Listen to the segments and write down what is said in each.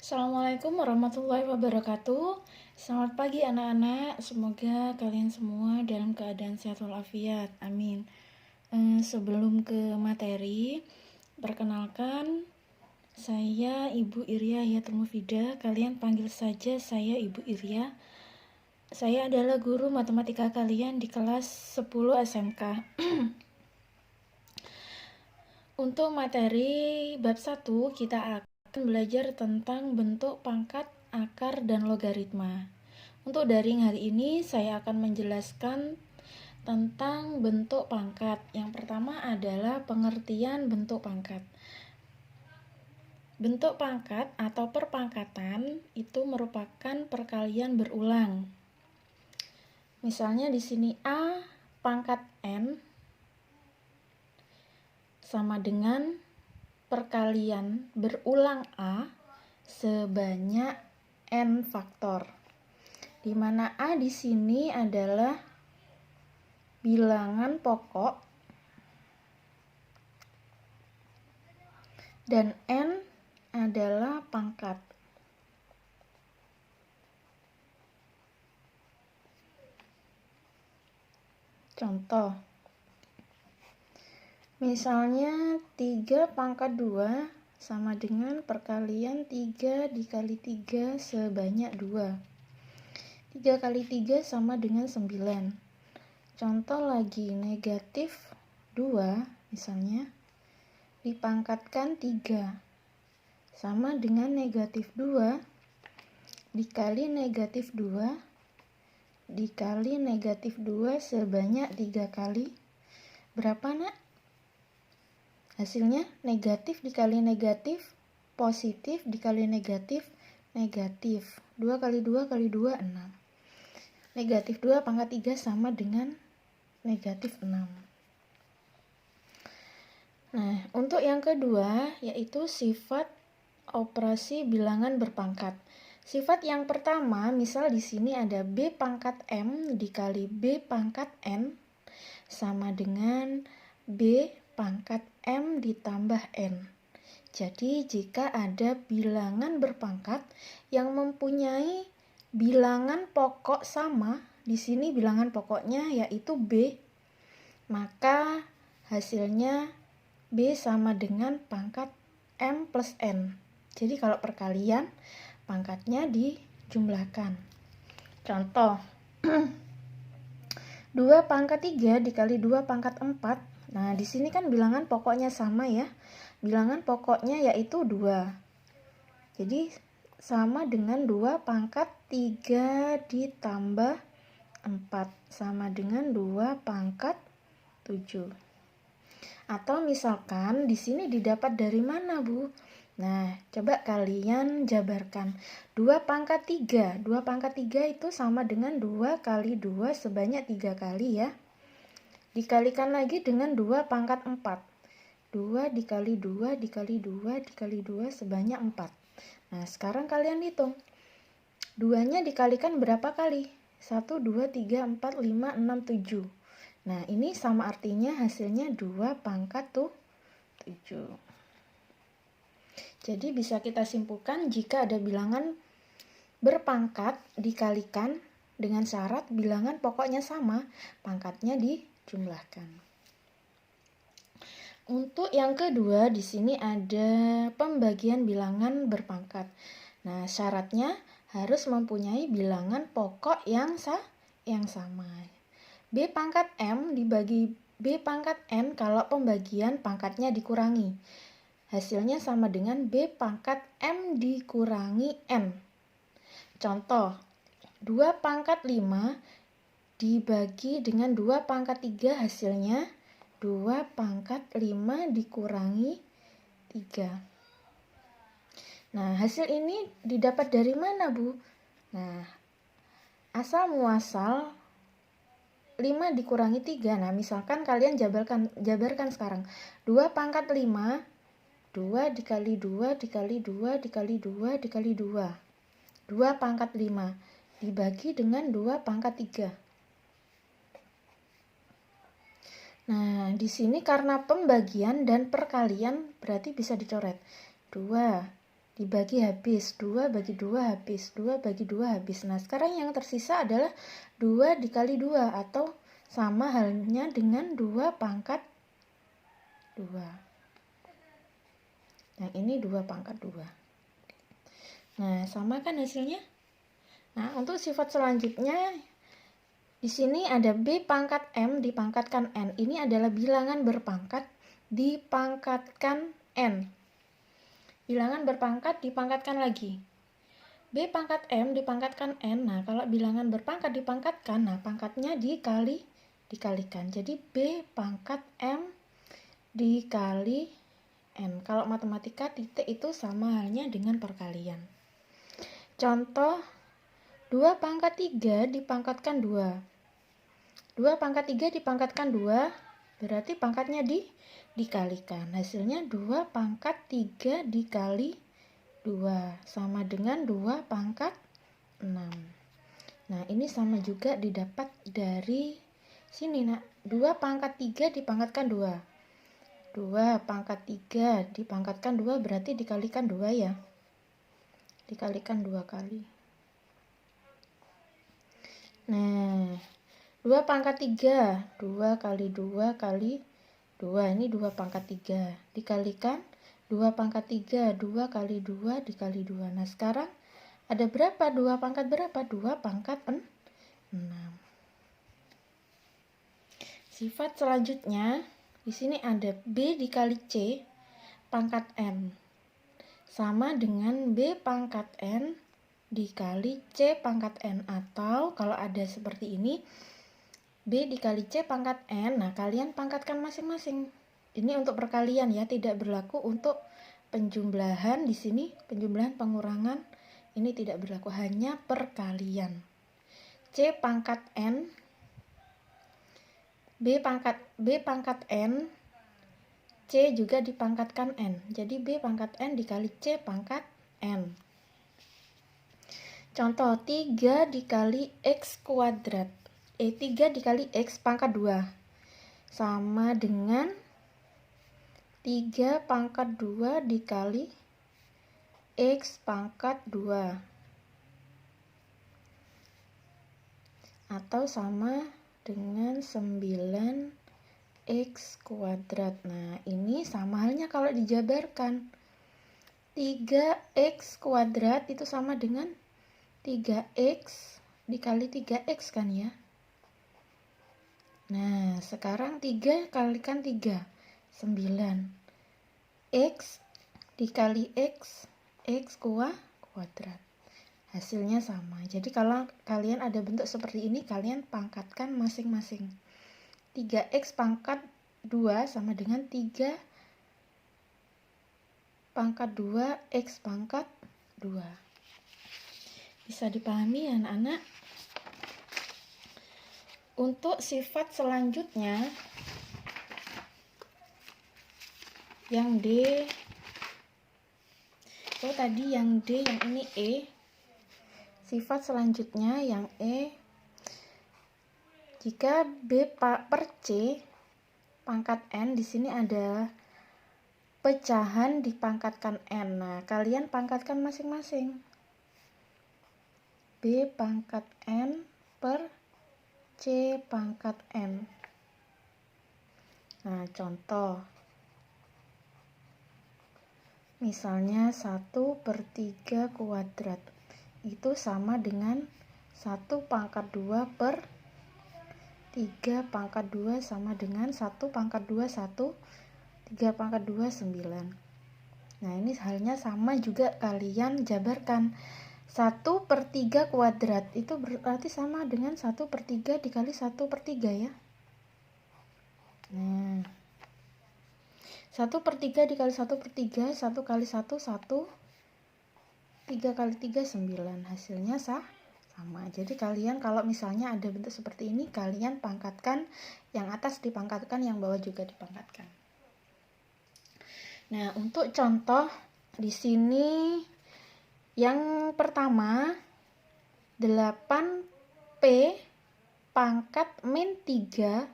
Assalamualaikum warahmatullahi wabarakatuh. Selamat pagi anak-anak. Semoga kalian semua dalam keadaan sehat walafiat. Amin. Sebelum ke materi, perkenalkan saya Ibu Iria Hayatul Mufidah. Kalian panggil saja saya Ibu Iria. Saya adalah guru matematika kalian di kelas 10 SMK. Untuk materi bab 1 kita akan belajar tentang bentuk pangkat, akar, dan logaritma. Untuk daring hari ini saya akan menjelaskan tentang bentuk pangkat. Yang pertama adalah pengertian bentuk pangkat. Bentuk pangkat atau perpangkatan itu merupakan perkalian berulang. Misalnya di sini A pangkat N sama dengan perkalian berulang A sebanyak N faktor. Di mana A di sini adalah bilangan pokok dan N adalah pangkat. Contoh, misalnya 3 pangkat 2 sama dengan perkalian 3 dikali 3 sebanyak 2. 3 kali 3 sama dengan 9. Contoh lagi, negatif 2 misalnya dipangkatkan 3 sama dengan negatif 2 dikali negatif 2 dikali negatif 2 sebanyak 3 kali. Berapa nak? Hasilnya negatif dikali negatif, positif dikali negatif, negatif. 2 kali 2 kali 2, 6. Negatif 2 pangkat 3 sama dengan negatif 6. Nah, untuk yang kedua yaitu sifat operasi bilangan berpangkat. Sifat yang pertama, misal di sini ada B pangkat M dikali B pangkat N sama dengan B pangkat M ditambah N. Jadi, jika ada bilangan berpangkat yang mempunyai bilangan pokok sama, di sini bilangan pokoknya yaitu B, maka hasilnya B sama dengan pangkat M plus N. Jadi, kalau perkalian, pangkatnya dijumlahkan. Contoh, 2 pangkat 3 dikali 2 pangkat 4. Nah, di sini kan bilangan pokoknya sama ya. Bilangan pokoknya yaitu 2. Jadi, sama dengan 2 pangkat 3 ditambah 4. Sama dengan 2 pangkat 7. Atau misalkan di sini didapat dari mana, Bu? Nah, coba kalian jabarkan. 2 pangkat 3. 2 pangkat 3 itu sama dengan 2 kali 2 sebanyak 3 kali ya. Dikalikan lagi dengan 2 pangkat 4. 2 dikali 2 dikali 2 dikali 2 sebanyak 4. Nah, sekarang kalian hitung. 2-nya dikalikan berapa kali? 1, 2, 3, 4, 5, 6, 7. Nah, ini sama artinya hasilnya 2 pangkat 7. Jadi bisa kita simpulkan jika ada bilangan berpangkat dikalikan dengan syarat bilangan pokoknya sama, pangkatnya dijumlahkan. Untuk yang kedua, di sini ada pembagian bilangan berpangkat. Nah, syaratnya harus mempunyai bilangan pokok yang sama. B pangkat M dibagi B pangkat N kalau pembagian pangkatnya dikurangi. Hasilnya sama dengan B pangkat M dikurangi N. Contoh, 2 pangkat 5 dibagi dengan 2 pangkat 3 hasilnya 2 pangkat 5 dikurangi 3. Nah, hasil ini didapat dari mana, Bu? Nah, asal muasal 5 dikurangi 3. Nah, misalkan kalian jabarkan sekarang. 2 pangkat 5, 2 dikali 2 dikali 2 dikali 2 dikali 2. 2 pangkat 5 dibagi dengan 2 pangkat 3. Nah, di sini karena pembagian dan perkalian berarti bisa dicoret. 2 dibagi habis, 2 bagi 2 habis, 2 bagi 2 habis. Nah, sekarang yang tersisa adalah 2 dikali 2 atau sama halnya dengan 2 pangkat 2. Yang ini 2 pangkat 2. Nah, sama kan hasilnya? Nah, untuk sifat selanjutnya di sini ada B pangkat M dipangkatkan N. Ini adalah bilangan berpangkat dipangkatkan N. Bilangan berpangkat dipangkatkan lagi. B pangkat M dipangkatkan N. Nah, kalau bilangan berpangkat dipangkatkan, nah pangkatnya dikalikan. Jadi B pangkat M dikali N. Kalau matematika titik itu sama halnya dengan perkalian. Contoh 2 pangkat 3 dipangkatkan 2. 2 pangkat 3 dipangkatkan 2, berarti pangkatnya dikalikan. Hasilnya 2 pangkat 3 dikali 2 sama dengan 2 pangkat 6. Nah, ini sama juga didapat dari sini, Nak. 2 pangkat 3 dipangkatkan 2. 2 pangkat 3 dipangkatkan 2 berarti dikalikan 2 ya. Dikalikan 2 kali. Nah, 2 pangkat 3, 2 kali 2 kali 2, ini 2 pangkat 3, dikalikan 2 pangkat 3, 2 kali 2 dikali 2. Nah, sekarang ada berapa? 2 pangkat berapa? 2 pangkat 6. Sifat selanjutnya, di sini ada B dikali C pangkat N. Sama dengan B pangkat N dikali C pangkat N. Atau kalau ada seperti ini, B dikali C pangkat N. Nah, kalian pangkatkan masing-masing. Ini untuk perkalian ya, tidak berlaku untuk penjumlahan di sini, penjumlahan pengurangan ini tidak berlaku, hanya perkalian. C pangkat N B pangkat N, C juga dipangkatkan N. Jadi B pangkat N dikali C pangkat N. Contoh 3 dikali X kuadrat. 3 dikali X pangkat 2 sama dengan 3 pangkat 2 dikali X pangkat 2 atau sama dengan 9X kuadrat. Nah, ini sama halnya kalau dijabarkan. 3X kuadrat itu sama dengan 3X dikali 3X kan ya. Nah, sekarang 3 kalikan 3, 9. X dikali X, X kuadrat. Hasilnya sama. Jadi kalau kalian ada bentuk seperti ini, kalian pangkatkan masing-masing. 3X pangkat 2 sama dengan 3 pangkat 2 X pangkat 2. Bisa dipahami ya anak-anak? Untuk sifat selanjutnya, yang D, tadi yang D, yang ini E. Sifat selanjutnya yang E, jika B per C pangkat N, di sini ada pecahan dipangkatkan N. Nah, kalian pangkatkan masing-masing. B pangkat N per C pangkat N. Nah, contoh. Misalnya 1/3 kuadrat. Itu sama dengan 1 pangkat 2 per 3 pangkat 2 sama dengan 1 pangkat 2, 1, 3 pangkat 2, 9. Nah, ini halnya sama juga kalian jabarkan. 1/3 kuadrat itu berarti sama dengan 1/3 dikali 1/3 ya. Nah, 1/3 dikali 1/3, 1 kali 1, 1, 3 kali 3, 9. Hasilnya sama. Jadi kalian kalau misalnya ada bentuk seperti ini, kalian pangkatkan, yang atas dipangkatkan, yang bawah juga dipangkatkan. Nah, untuk contoh di sini yang pertama 8P pangkat min 3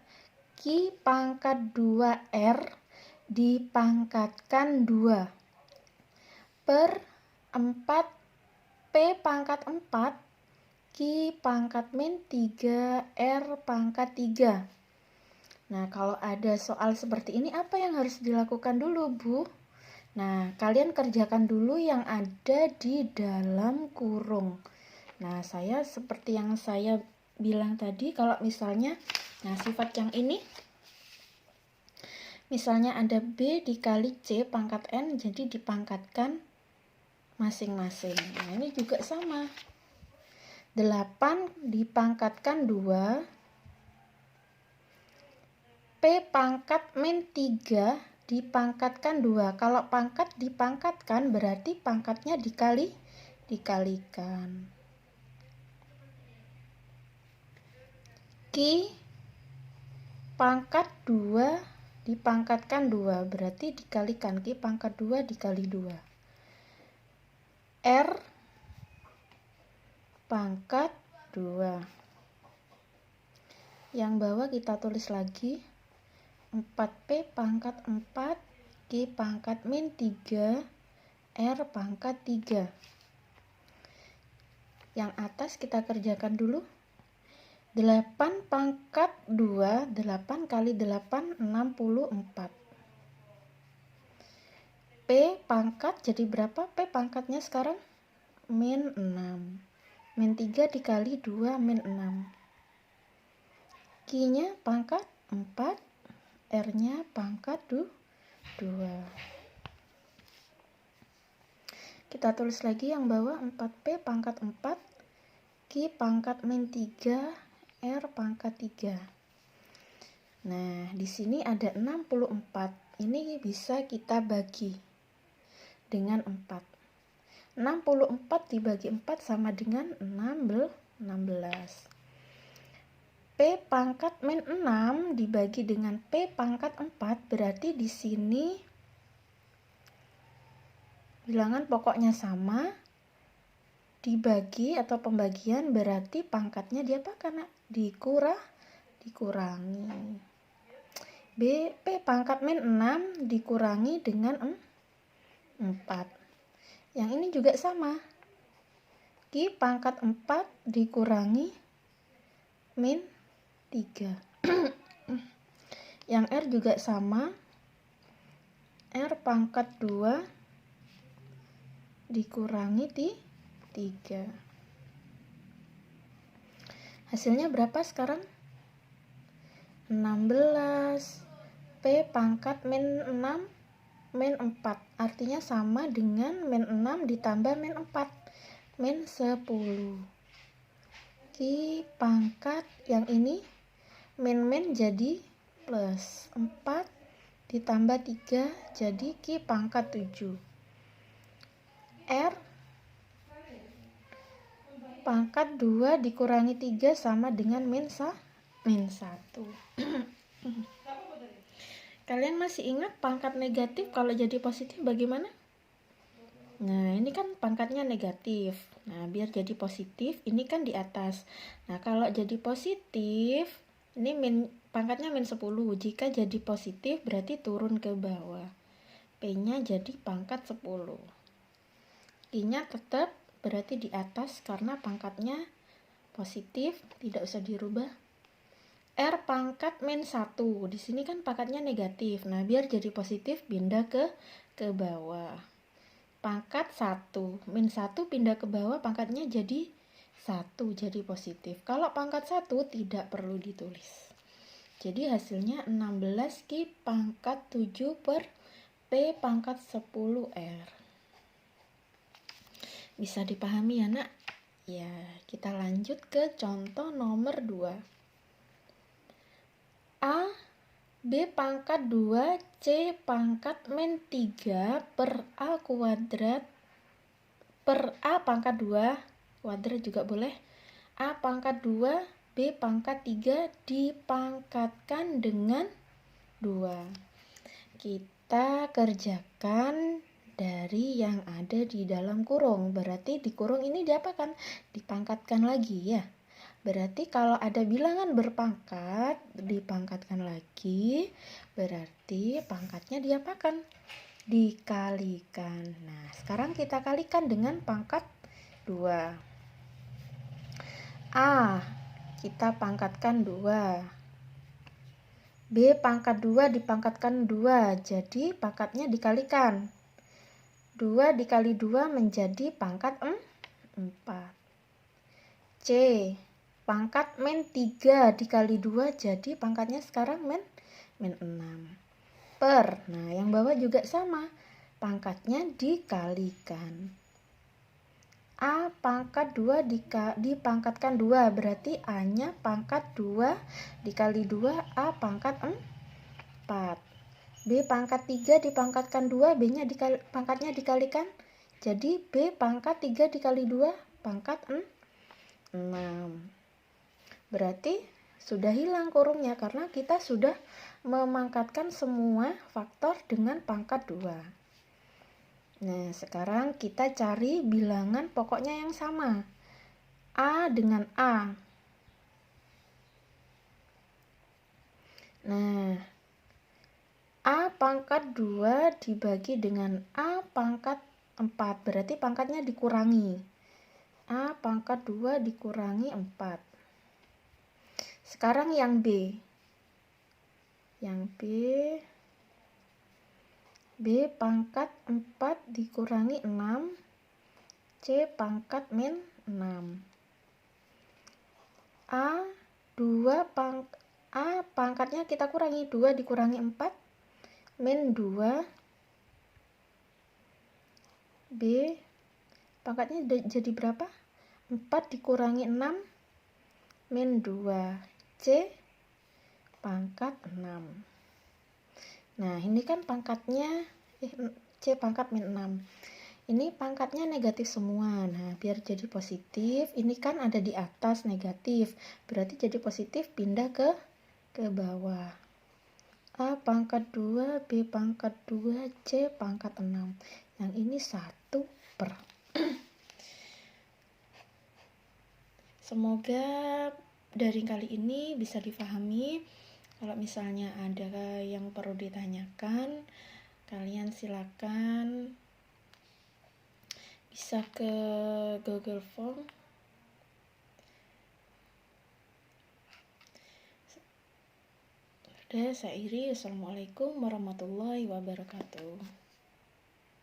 Q pangkat 2R dipangkatkan 2 per 4P pangkat 4 Q pangkat min 3 R pangkat 3. Nah, kalau ada soal seperti ini, apa yang harus dilakukan dulu, Bu? Nah, kalian kerjakan dulu yang ada di dalam kurung. Nah, saya seperti yang saya bilang tadi, kalau misalnya, nah sifat yang ini, misalnya ada B dikali C pangkat N, jadi dipangkatkan masing-masing. Nah, ini juga sama. 8 dipangkatkan 2, P pangkat min 3 dipangkatkan 2. Kalau pangkat dipangkatkan berarti pangkatnya dikalikan. Q pangkat 2 dipangkatkan 2 berarti dikalikan. Q pangkat 2 dikali 2. R pangkat 2. Yang bawah kita tulis lagi 4P pangkat 4 Q pangkat min 3 R pangkat 3. Yang atas kita kerjakan dulu. 8 pangkat 2, 8 kali 8, 64. P pangkat jadi berapa? P pangkatnya sekarang? Min 6. Min 3 dikali 2, min 6. Q-nya pangkat 4, R-nya pangkat 2. Kita tulis lagi yang bawah 4P pangkat 4, Q pangkat min 3, R pangkat 3. Nah, di sini ada 64. Ini bisa kita bagi dengan 4. 64 dibagi 4 sama dengan 16. P pangkat min 6 dibagi dengan P pangkat 4 berarti di sini bilangan pokoknya sama, dibagi atau pembagian berarti pangkatnya diapakan? Dikurangi. B P pangkat min 6 dikurangi dengan 4. Yang ini juga sama. Q pangkat 4 dikurangi min 3. Yang R juga sama. R pangkat 2 dikurangi 3. Hasilnya berapa sekarang? 16. P pangkat min 6 min 4. Artinya sama dengan min 6 ditambah min 4. Min 10. Q pangkat yang ini min jadi plus 4 ditambah 3 jadi Q pangkat 7. R pangkat 2 dikurangi 3 sama dengan min 1. Kalian masih ingat pangkat negatif kalau jadi positif bagaimana? Nah, ini kan pangkatnya negatif. Nah, biar jadi positif, ini kan di atas. Nah, kalau jadi positif, ini pangkatnya min 10. Jika jadi positif, berarti turun ke bawah. P-nya jadi pangkat 10. Q-nya tetap berarti di atas karena pangkatnya positif, tidak usah dirubah. R pangkat min 1. Di sini kan pangkatnya negatif. Nah, biar jadi positif, pindah ke bawah. Pangkat 1, min 1 pindah ke bawah, pangkatnya jadi 1, jadi positif. Kalau pangkat 1 tidak perlu ditulis. Jadi hasilnya 16 Q pangkat 7 per P pangkat 10 R. Bisa dipahami ya nak? Ya, kita lanjut ke contoh nomor 2. A B pangkat 2 C pangkat min 3 per A kuadrat per A pangkat 2 kuadrat juga boleh. A pangkat 2 B pangkat 3 dipangkatkan dengan 2. Kita kerjakan dari yang ada di dalam kurung. Berarti di kurung ini diapakan? Dipangkatkan lagi ya. Berarti kalau ada bilangan berpangkat, dipangkatkan lagi, berarti pangkatnya diapakan? dikalikan. Nah, sekarang kita kalikan dengan pangkat 2. A kita pangkatkan 2. B pangkat 2 dipangkatkan 2, jadi pangkatnya dikalikan. 2 dikali 2 menjadi pangkat 4. C pangkat min 3 dikali 2, jadi pangkatnya sekarang min 6. Nah yang bawah juga sama, pangkatnya dikalikan. A pangkat 2 dipangkatkan 2, berarti A-nya pangkat 2 dikali 2, A pangkat 4. B pangkat 3 dipangkatkan 2, B-nya pangkatnya dikalikan, jadi B pangkat 3 dikali 2, pangkat 6. Berarti sudah hilang kurungnya karena kita sudah memangkatkan semua faktor dengan pangkat 2. Nah, sekarang kita cari bilangan pokoknya yang sama. A dengan A. Nah, A pangkat 2 dibagi dengan A pangkat 4, berarti pangkatnya dikurangi. A pangkat 2 dikurangi 4. Sekarang yang B. Yang B pangkat 4 dikurangi 6, C pangkat min 6. A pangkatnya kita kurangi, 2 dikurangi 4, min 2. B pangkatnya jadi berapa? 4 dikurangi 6, min 2. C pangkat 6. Nah, ini kan pangkatnya C pangkat min 6. Ini pangkatnya negatif semua. Nah, biar jadi positif, ini kan ada di atas negatif. Berarti jadi positif, pindah ke bawah. A pangkat 2, B pangkat 2, C pangkat 6. Yang ini 1 per. Semoga dari kali ini bisa difahami. Kalau misalnya ada yang perlu ditanyakan, kalian silakan bisa ke Google Form. Sudah, saya Iri. Assalamualaikum warahmatullahi wabarakatuh.